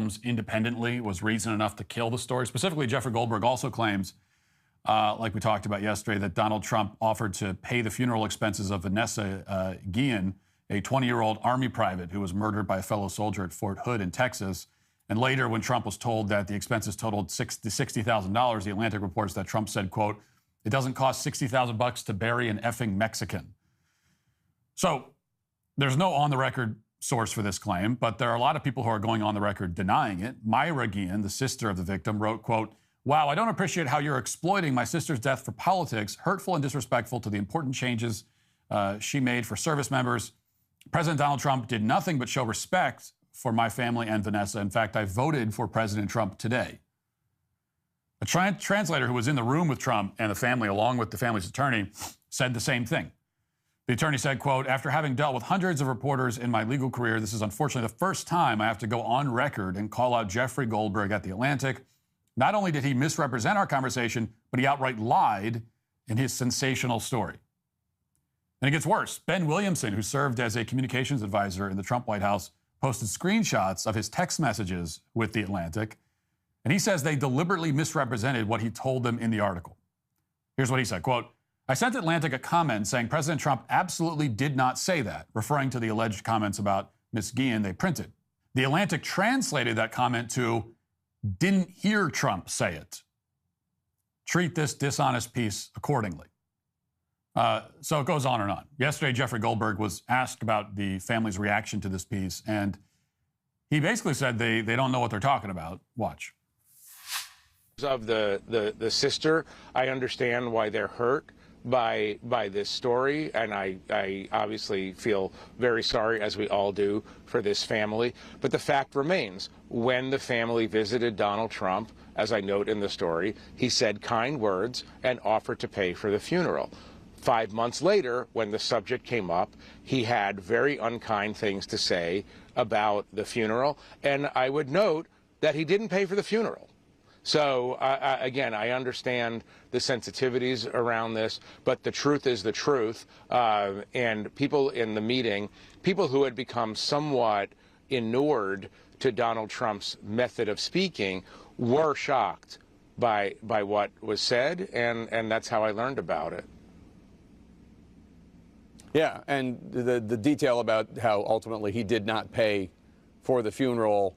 victims independently was reason enough to kill the story. Specifically, Jeffrey Goldberg also claims, like we talked about yesterday, that Donald Trump offered to pay the funeral expenses of Vanessa Guillen, a 20-year-old Army private who was murdered by a fellow soldier at Fort Hood in Texas. And later, when Trump was told that the expenses totaled $60,000, The Atlantic reports that Trump said, quote, "It doesn't cost $60,000 to bury an effing Mexican." So there's no on-the-record source for this claim, but there are a lot of people who are going on the record denying it. Myra Guillen, the sister of the victim, wrote, quote, "Wow, I don't appreciate how you're exploiting my sister's death for politics, hurtful and disrespectful to the important changes she made for service members. President Donald Trump did nothing but show respect for my family and Vanessa. In fact, I voted for President Trump today." A translator who was in the room with Trump and the family, along with the family's attorney, said the same thing. The attorney said, quote, "After having dealt with hundreds of reporters in my legal career, this is unfortunately the first time I have to go on record and call out Jeffrey Goldberg at The Atlantic. Not only did he misrepresent our conversation, but he outright lied in his sensational story." And it gets worse. Ben Williamson, who served as a communications advisor in the Trump White House, posted screenshots of his text messages with The Atlantic, and he says they deliberately misrepresented what he told them in the article. Here's what he said, quote, "I sent Atlantic a comment saying President Trump absolutely did not say that," referring to the alleged comments about Miss Guillen they printed. The Atlantic translated that comment to, "Didn't hear Trump say it. Treat this dishonest piece accordingly." So it goes on and on. Yesterday, Jeffrey Goldberg was asked about the family's reaction to this piece, and he basically said they don't know what they're talking about. Watch. Of the sister, I understand why they're hurt by this story, and I obviously feel very sorry, as we all do, for this family. But the fact remains, when the family visited Donald Trump, as I note in the story, he said kind words and offered to pay for the funeral. 5 months later, when the subject came up, he had very unkind things to say about the funeral, and I would note that he didn't pay for the funeral. So, again, I understand the sensitivities around this, but the truth is the truth. And people in the meeting, people who had become somewhat inured to Donald Trump's method of speaking, were shocked by what was said, and that's how I learned about it. Yeah, and the detail about how ultimately he did not pay for the funeral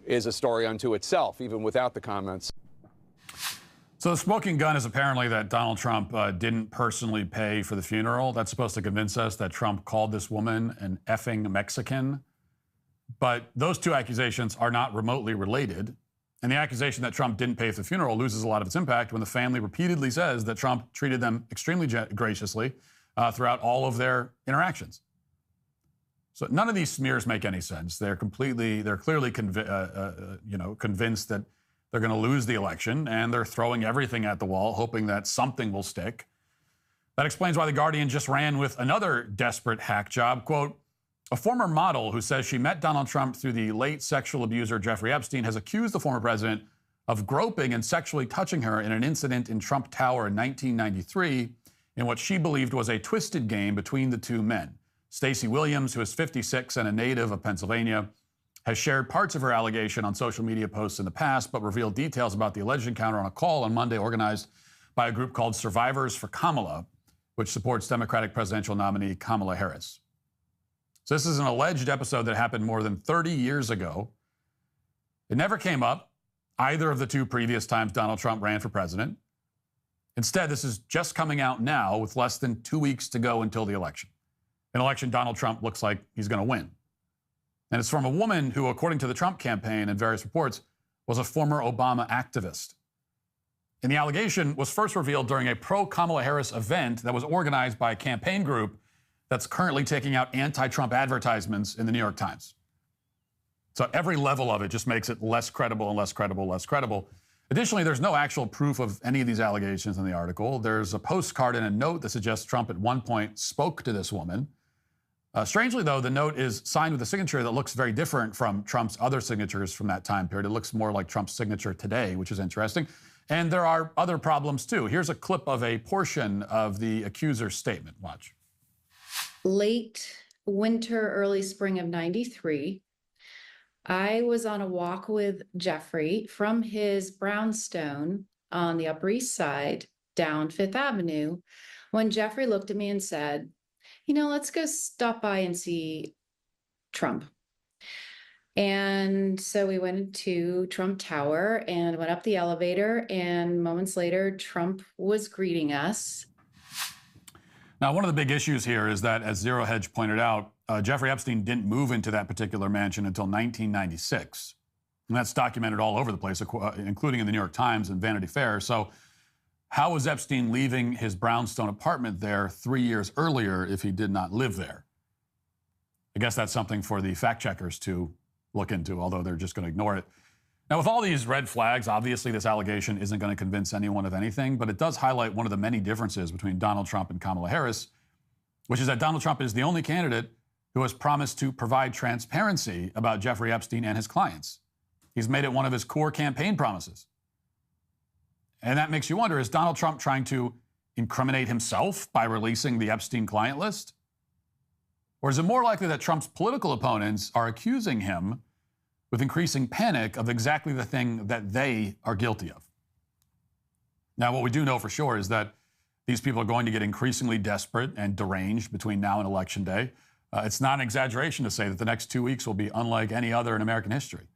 is a story unto itself, even without the comments. So the smoking gun is apparently that Donald Trump didn't personally pay for the funeral. That's supposed to convince us that Trump called this woman an effing Mexican. But those two accusations are not remotely related. And the accusation that Trump didn't pay for the funeral loses a lot of its impact when the family repeatedly says that Trump treated them extremely graciously throughout all of their interactions. So none of these smears make any sense. They're clearly convinced that they're going to lose the election, and they're throwing everything at the wall, hoping that something will stick. That explains why The Guardian just ran with another desperate hack job. Quote, "A former model who says she met Donald Trump through the late sexual abuser Jeffrey Epstein has accused the former president of groping and sexually touching her in an incident in Trump Tower in 1993 in what she believed was a twisted game between the two men. Stacey Williams, who is 56 and a native of Pennsylvania, has shared parts of her allegation on social media posts in the past, but revealed details about the alleged encounter on a call on Monday organized by a group called Survivors for Kamala, which supports Democratic presidential nominee Kamala Harris. So this is an alleged episode that happened more than 30 years ago. It never came up either of the two previous times Donald Trump ran for president. Instead, this is just coming out now with less than 2 weeks to go until the election. An election Donald Trump looks like he's going to win. And it's from a woman who, according to the Trump campaign and various reports, was a former Obama activist. And the allegation was first revealed during a pro-Kamala Harris event that was organized by a campaign group that's currently taking out anti-Trump advertisements in the New York Times. So every level of it just makes it less credible and less credible, less credible. Additionally, there's no actual proof of any of these allegations in the article. There's a postcard and a note that suggests Trump at one point spoke to this woman. Strangely, though, the note is signed with a signature that looks very different from Trump's other signatures from that time period. It looks more like Trump's signature today, which is interesting. And there are other problems, too. Here's a clip of a portion of the accuser's statement. Watch. Late winter, early spring of '93, I was on a walk with Jeffrey from his brownstone on the Upper East Side down Fifth Avenue when Jeffrey looked at me and said, let's go stop by and see Trump. And so we went to Trump Tower and went up the elevator, and moments later, Trump was greeting us. Now, one of the big issues here is that, as Zero Hedge pointed out, Jeffrey Epstein didn't move into that particular mansion until 1996. And that's documented all over the place, including in the New York Times and Vanity Fair. So how was Epstein leaving his brownstone apartment there 3 years earlier if he did not live there? I guess that's something for the fact checkers to look into, although they're just going to ignore it. Now, with all these red flags, obviously this allegation isn't going to convince anyone of anything, but it does highlight one of the many differences between Donald Trump and Kamala Harris, which is that Donald Trump is the only candidate who has promised to provide transparency about Jeffrey Epstein and his clients. He's made it one of his core campaign promises. And that makes you wonder, is Donald Trump trying to incriminate himself by releasing the Epstein client list? Or is it more likely that Trump's political opponents are accusing him with increasing panic of exactly the thing that they are guilty of? Now, what we do know for sure is that these people are going to get increasingly desperate and deranged between now and Election Day. It's not an exaggeration to say that the next 2 weeks will be unlike any other in American history.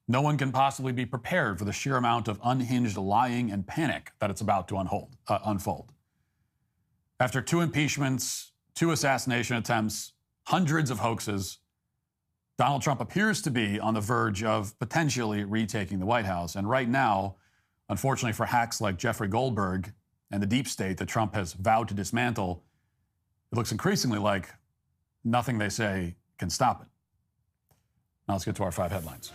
No one can possibly be prepared for the sheer amount of unhinged lying and panic that it's about to unfold. After 2 impeachments, 2 assassination attempts, hundreds of hoaxes, Donald Trump appears to be on the verge of potentially retaking the White House. And right now, unfortunately for hacks like Jeffrey Goldberg and the deep state that Trump has vowed to dismantle, it looks increasingly like nothing they say can stop it. Now let's get to our 5 headlines.